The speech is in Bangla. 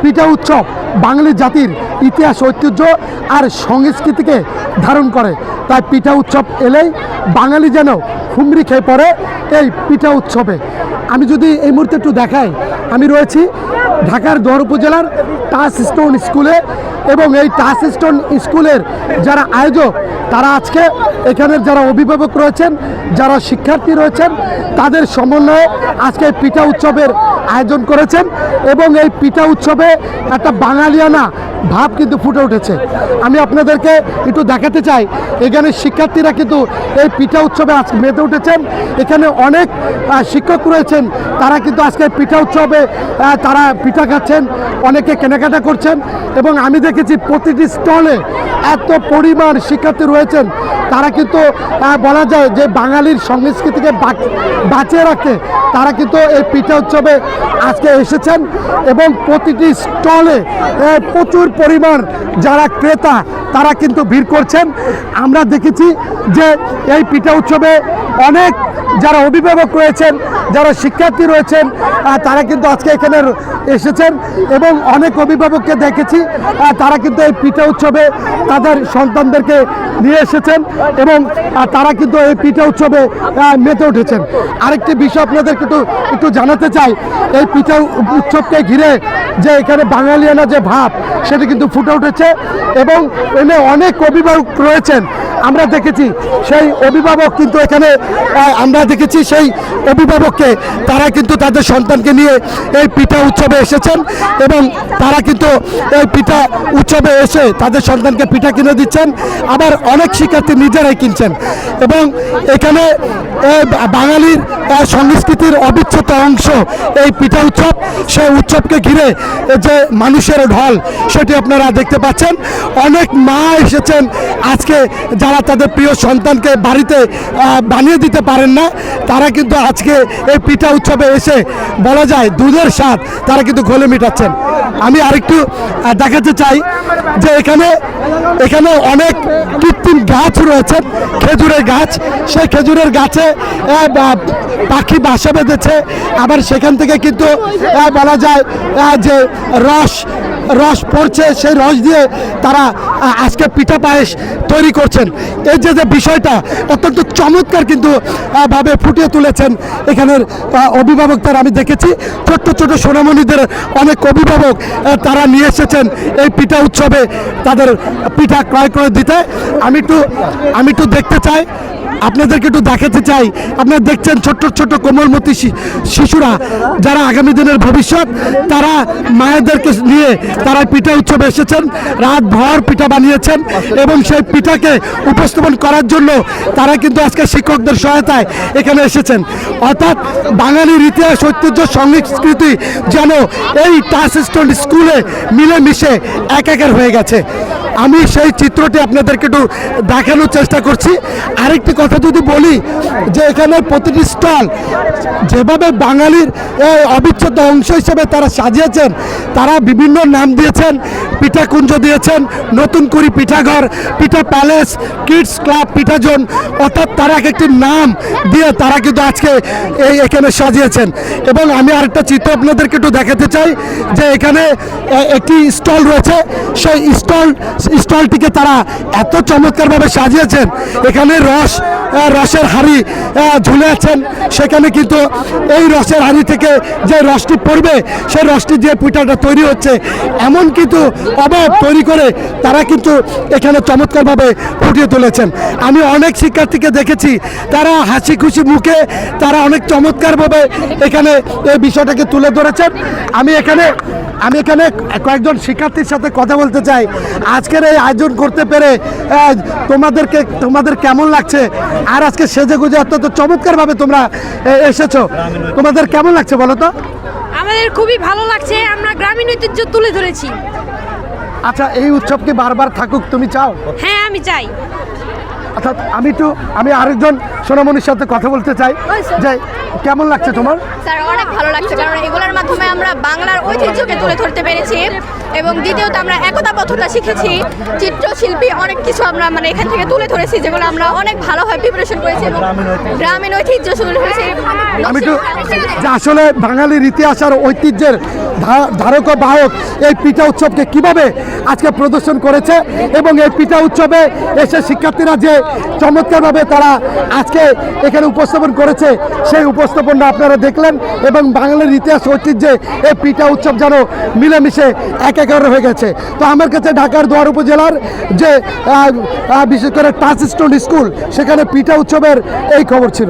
পিঠা উৎসব বাঙালি জাতির ইতিহাস, ঐতিহ্য আর সংস্কৃতিকে ধারণ করে। তাই পিঠা উৎসব এলেই বাঙালি যেন হুমড়ি খেয়ে পড়ে এই পিঠা উৎসবে। আমি যদি এই মুহূর্তে একটু দেখাই, আমি রয়েছি ঢাকার দোহার উপজেলার টাচ স্টোন স্কুলে, এবং এই টাচ স্টোন স্কুলের যারা আয়োজক, তারা আজকে এখানের যারা অভিভাবক রয়েছেন, যারা শিক্ষার্থী রয়েছেন, তাদের সমন্বয়ে আজকে পিঠা উৎসবের আয়োজন করেছেন। এবং এই পিঠা উৎসবে একটা বাঙালিয়ানা ভাব কিন্তু ফুটে উঠেছে। আমি আপনাদেরকে একটু দেখাতে চাই, এখানে শিক্ষার্থীরা কিন্তু এই পিঠা উৎসবে আজকে মেতে উঠেছেন। এখানে অনেক শিক্ষক রয়েছেন, তারা কিন্তু আজকে পিঠা উৎসবে তারা পিঠা খাচ্ছেন, অনেকে কেনাকাটা করছেন। এবং আমি দেখেছি প্রতিটি স্টলে এত পরিমাণ শিক্ষার্থী রয়েছেন, তারা কিন্তু বলা যায় যে বাঙালির সংস্কৃতিকে বাঁচিয়ে রাখতে তারা কিন্তু এই পিঠা উৎসবে আজকে এসেছেন। এবং প্রতিটি স্টলে প্রচুর পরিমাণ যারা ক্রেতা, তারা কিন্তু ভিড় করছেন। আমরা দেখেছি যে এই পিঠা উৎসবে অনেক যারা অভিভাবক রয়েছেন, যারা শিক্ষার্থী রয়েছেন, তারা কিন্তু আজকে এখানে এসেছেন। এবং অনেক অভিভাবককে দেখেছি, তারা কিন্তু এই পিঠা উৎসবে তাদের সন্তানদেরকে নিয়ে এসেছেন, এবং তারা কিন্তু এই পিঠা উৎসবে মেতে উঠেছেন। আরেকটি বিষয় আপনাদেরকে একটু জানাতে চাই, এই পিঠা উৎসবকে ঘিরে যে এখানে বাঙালিয়ানা যে ভাব, সেটা কিন্তু ফুটে উঠেছে। এবং এখানে অনেক অভিভাবক রয়েছেন, আমরা দেখেছি সেই অভিভাবক কিন্তু এখানে আমরা দেখেছি সেই অভিভাবককে, তারা কিন্তু তাদের সন্তানকে নিয়ে এই পিঠা উৎসবে এসেছেন। এবং তারা কিন্তু এই পিঠা উৎসবে এসে তাদের সন্তানকে পিঠা কিনে দিচ্ছেন, আবার অনেক শিক্ষার্থী নিজেরাই কিনছেন। এবং এখানে বাঙালির সংস্কৃতির অবিচ্ছেদ্য অংশ এই পিঠা উৎসব। সেই উৎসবকে ঘিরে যে মানুষের ঢল, সেটি আপনারা দেখতে পাচ্ছেন। অনেক মা এসেছেন আজকে, যারা তাদের প্রিয় সন্তানকে বাড়িতে বানিয়ে দিতে পারেন না, তারা কিন্তু আজকে এই পিঠা উৎসবে এসে বলা যায় দুধের স্বাদ তারা কিন্তু ঘোলে মেটাচ্ছেন। আমি আরেকটু দেখাতে চাই যে এখানে অনেক কৃত্রিম গাছ রয়েছে, খেজুরের গাছ। সেই খেজুরের গাছে পাখি বাসা বেঁধেছে, আবার সেখান থেকে কিন্তু বলা যায় যে রস পড়ছে, সেই রস দিয়ে তারা আজকে পিঠা পায়েস তৈরি করছেন। এই যে বিষয়টা অত্যন্ত চমৎকার কিন্তু ভাবে ফুটিয়ে তুলেছেন এখানের অভিভাবকদের। আমি দেখেছি ছোট্ট ছোট সোনামণিদের অনেক অভিভাবক, তারা নিয়ে এসেছেন এই পিঠা উৎসবে তাদের পিঠা ক্রয় করে দিতে। আমি একটু দেখতে চাই, আপনাদেরকে একটু দেখাতে চাই। আপনারা দেখছেন ছোট্ট ছোট্ট কোমলমতি শিশুরা, যারা আগামী দিনের ভবিষ্যৎ, তারা মায়েদেরকে নিয়ে তারা পিঠা উৎসবে এসেছেন, রাত ভর পিঠা বানিয়েছেন। এবং সেই পিঠাকে উপস্থাপন করার জন্য তারা কিন্তু আজকে শিক্ষকদের সহায়তায় এখানে এসেছেন। অর্থাৎ বাঙালির ইতিহাস, ঐতিহ্য, সংস্কৃতি যেন এই টাচ স্টোন স্কুলে মিলেমিশে একাকার হয়ে গেছে। আমি সেই চিত্রটি আপনাদেরকে একটু দেখানোর চেষ্টা করছি। আরেকটি কথা যদি বলি, যে এখানে প্রতিটি স্টল যেভাবে বাঙালির অবিচ্ছেদ্য অংশ হিসেবে তারা সাজিয়েছেন, তারা বিভিন্ন নাম দিয়েছেন, পিঠাকুঞ্জ দিয়েছেন, নতুন কুড়ি পিঠাঘর, পিঠা প্যালেস, কিডস ক্লাব, পিঠা জোন, অর্থাৎ তারা এক একটি নাম দিয়ে তারা কিন্তু আজকে এখানে সাজিয়েছেন। এবং আমি আরেকটা চিত্র আপনাদেরকে একটু দেখাতে চাই, যে এখানে একটি স্টল রয়েছে, সেই স্টলটিকে তারা এত চমৎকারভাবে সাজিয়েছেন। এখানে রসের হাঁড়ি ঝুলে আছেন, সেখানে কিন্তু এই রসের হাঁড়ি থেকে যে রসটি পড়বে, সেই রসটি দিয়ে পিঠাটা তৈরি হচ্ছে, এমন কিন্তু অভাব তৈরি করে তারা কিন্তু এখানে চমৎকারভাবে ফুটিয়ে তুলেছেন। আমি অনেক শিক্ষার্থীকে দেখেছি, তারা হাসি খুশি মুখে তারা অনেক চমৎকারভাবে এখানে এই বিষয়টাকে তুলে ধরেছেন। আমি এখানে কয়েকজন শিক্ষার্থীর সাথে কথা বলতে চাই। আজকের এই আয়োজন করতে পেরে তোমাদের কেমন লাগছে? আর আজকে সেজেগুজে অত্যন্ত চমৎকারভাবে তোমরা এসেছো, তোমাদের কেমন লাগছে বলো তো? আমাদের খুবই ভালো লাগছে, আমরা গ্রামীণ ঐতিহ্য তুলে ধরেছি। আচ্ছা, এই উৎসব কি বারবার থাকুক তুমি চাও? হ্যাঁ, আমি চাই। অর্থাৎ আমি আরেকজন সোনামণির সাথে কথা বলতে চাই, যে কেমন লাগছে তোমার? স্যার, অনেক ভালো লাগছে, কারণ এগুলোর মাধ্যমে আমরা বাংলার ঐতিহ্যকে তুলে ধরতে পেরেছি। এবং দ্বিতীয়ত আমরা একতাবদ্ধতা শিখেছি। চিত্রশিল্পী অনেক কিছু আমরা মানে এখান থেকে তুলে ধরেছি, যেগুলো আমরা অনেক ভালোভাবে প্রিপারেশন করেছি এবং গ্রামীণ ঐতিহ্য শুরু হয়েছে। আমি একটু যে আসলে বাঙালির ইতিহাস আর ঐতিহ্যের ধারক ও বাহক এই পিঠা উৎসবকে কিভাবে আজকে প্রদর্শন করেছে এবং এই পিঠা উৎসবে এসে শিক্ষার্থীরা যে চমৎকারভাবে তারা আজকে এখানে উপস্থাপন করেছে সেই উপস্থাপনটা আপনারা দেখলেন এবং বাঙালির ইতিহাস ঐতিহ্যে এই পিঠা উৎসব যেন মিলেমিশে একাকার হয়ে গেছে। তো আমার কাছে ঢাকার দোয়ার উপজেলার যে বিশেষ করে টাচ স্টোন স্কুল সেখানে পিঠা উৎসবের এই খবর ছিল।